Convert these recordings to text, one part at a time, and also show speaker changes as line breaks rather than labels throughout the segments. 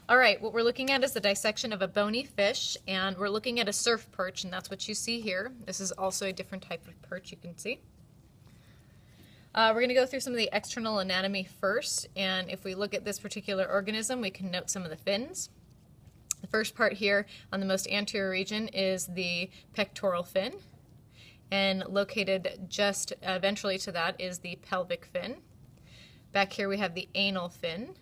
All right, what we're looking at is the dissection of a bony fish, and we're looking at a surf perch, and that's what you see here. This is also a different type of perch you can see. We're going to go through some of the external anatomy first, and if we look at this particular organism, we can note some of the fins. The first part here on the most anterior region is the pectoral fin, and located just ventrally to that is the pelvic fin. Back here we have the anal fin,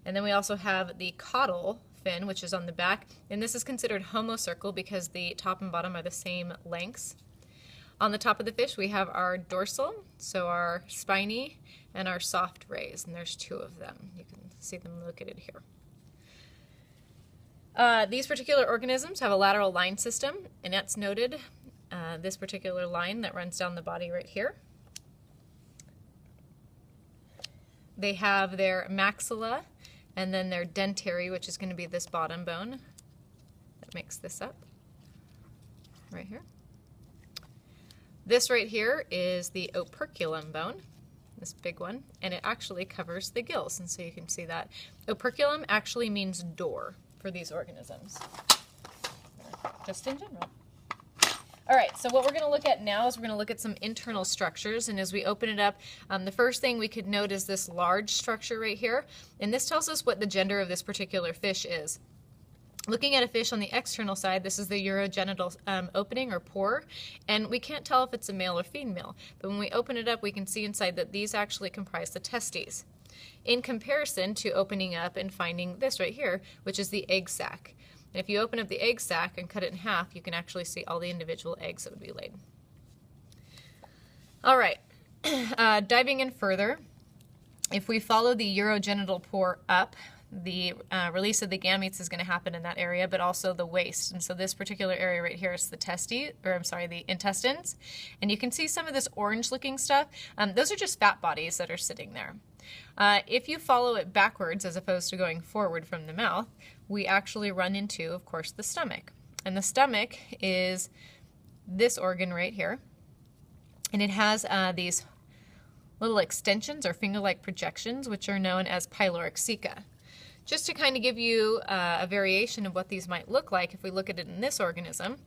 and then we also have the caudal fin, which is on the back, and this is considered homocircle because the top and bottom are the same lengths. On the top of the fish we have our dorsal, so our spiny, and our soft rays, and there's two of them. You can see them located here. These particular organisms have a lateral line system, and that's noted, this particular line that runs down the body right here. They have their maxilla and then their dentary, which is going to be this bottom bone that makes this up right here. This right here is the operculum bone, this big one, and it actually covers the gills, and so you can see that. Operculum actually means door for these organisms, just in general. All right, so what we're going to look at now is we're going to look at some internal structures, and as we open it up, the first thing we could note is this large structure right here, and this tells us what the gender of this particular fish is. Looking at a fish on the external side, this is the urogenital opening or pore, and we can't tell if it's a male or female, but when we open it up, we can see inside that these actually comprise the testes, in comparison to opening up and finding this right here, which is the egg sac. And if you open up the egg sac and cut it in half, you can actually see all the individual eggs that would be laid. All right, diving in further, if we follow the urogenital pore up, the release of the gametes is going to happen in that area, but also the waste. And so this particular area right here is the the intestines. And you can see some of this orange-looking stuff. Those are just fat bodies that are sitting there. If you follow it backwards as opposed to going forward from the mouth, we actually run into, of course, the stomach. And the stomach is this organ right here. And it has these little extensions or finger-like projections, which are known as pyloric ceca. Just to kind of give you a variation of what these might look like, if we look at it in this organism,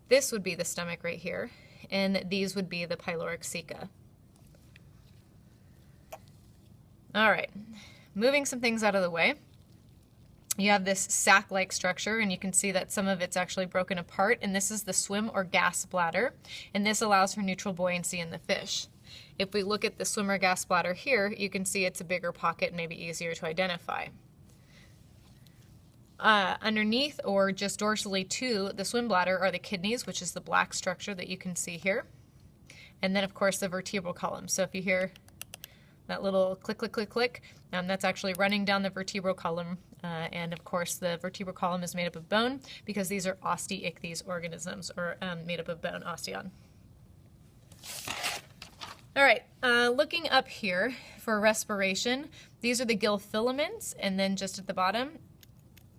this would be the stomach right here, and these would be the pyloric ceca. All right, moving some things out of the way. You have this sac-like structure, and you can see that some of it's actually broken apart, and this is the swim or gas bladder, and this allows for neutral buoyancy in the fish. If we look at the swim or gas bladder here, you can see it's a bigger pocket and maybe easier to identify. Underneath or just dorsally to the swim bladder are the kidneys, which is the black structure that you can see here. And then, of course, the vertebral column. So if you hear that little click, click, click, click, that's actually running down the vertebral column. And, of course, the vertebral column is made up of bone because these are osteichthyes organisms, or made up of bone, osteon. All right, looking up here for respiration, these are the gill filaments, and then just at the bottom,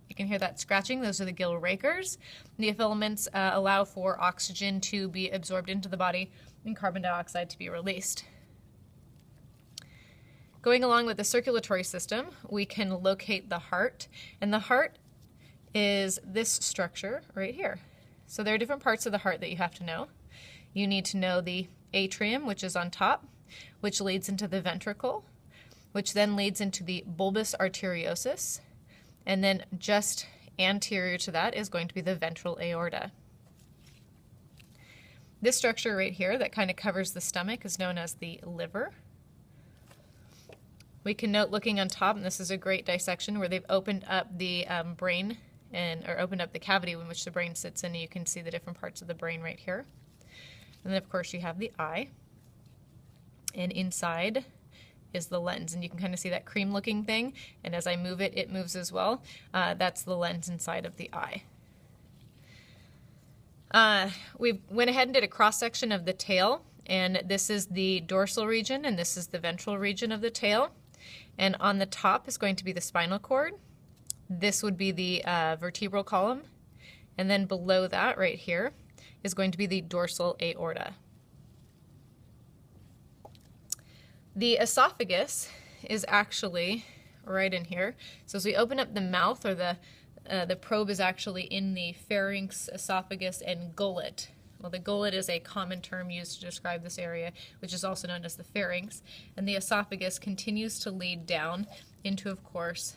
you can hear that scratching. Those are the gill rakers. The filaments allow for oxygen to be absorbed into the body and carbon dioxide to be released. Going along with the circulatory system, we can locate the heart, and the heart is this structure right here. So there are different parts of the heart that you have to know. You need to know the atrium, which is on top, which leads into the ventricle, which then leads into the bulbus arteriosus, and then just anterior to that is going to be the ventral aorta. This structure right here that kind of covers the stomach is known as the liver. We can note looking on top, and this is a great dissection where they've opened up the brain or opened up the cavity in which the brain sits in, and you can see the different parts of the brain right here. And then, of course, you have the eye, and inside is the lens, and you can kind of see that cream-looking thing, and as I move it, it moves as well. That's the lens inside of the eye. We went ahead and did a cross-section of the tail, and this is the dorsal region, and this is the ventral region of the tail. And on the top is going to be the spinal cord. This would be the vertebral column, and then below that right here is going to be the dorsal aorta. The esophagus is actually right in here. So as we open up the mouth, or the probe is actually in the pharynx, esophagus, and gullet. Well, the gullet is a common term used to describe this area, which is also known as the pharynx. And the esophagus continues to lead down into, of course,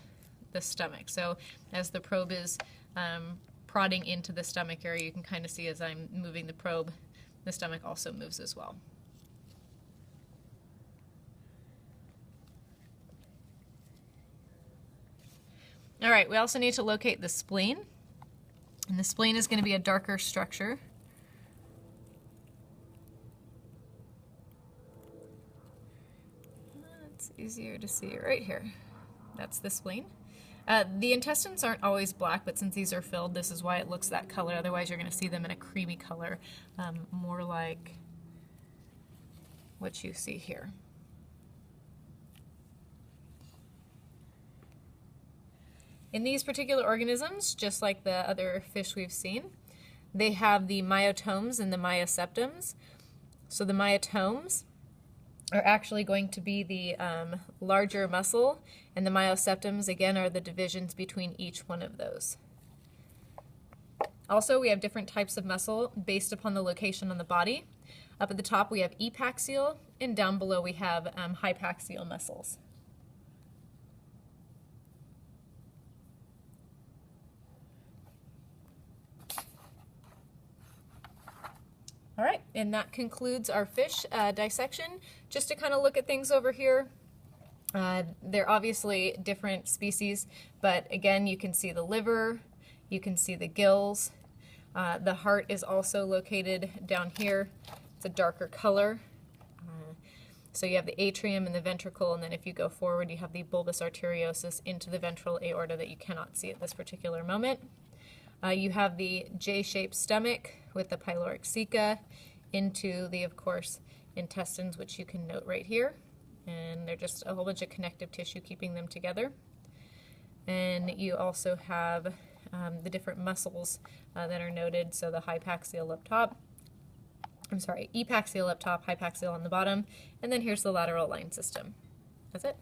the stomach. So as the probe is prodding into the stomach area, you can kind of see as I'm moving the probe, the stomach also moves as well. All right, we also need to locate the spleen. And the spleen is going to be a darker structure. It's easier to see right here. That's the spleen. The intestines aren't always black, but since these are filled, this is why it looks that color. Otherwise, you're going to see them in a creamy color, more like what you see here. In these particular organisms, just like the other fish we've seen, they have the myotomes and the myoseptums. So the myotomes are actually going to be the larger muscle, and the myoseptums, again, are the divisions between each one of those. Also, we have different types of muscle based upon the location on the body. Up at the top, we have epaxial, and down below we have hypaxial muscles. All right, and that concludes our fish dissection. Just to kind of look at things over here, they're obviously different species, but again, you can see the liver, you can see the gills. The heart is also located down here. It's a darker color. So you have the atrium and the ventricle, and then if you go forward, you have the bulbous arteriosus into the ventral aorta that you cannot see at this particular moment. You have the J-shaped stomach with the pyloric ceca into the, of course, intestines, which you can note right here. And they're just a whole bunch of connective tissue keeping them together. And you also have the different muscles that are noted. So the hypaxial up top, epaxial up top, hypaxial on the bottom, and then here's the lateral line system. That's it.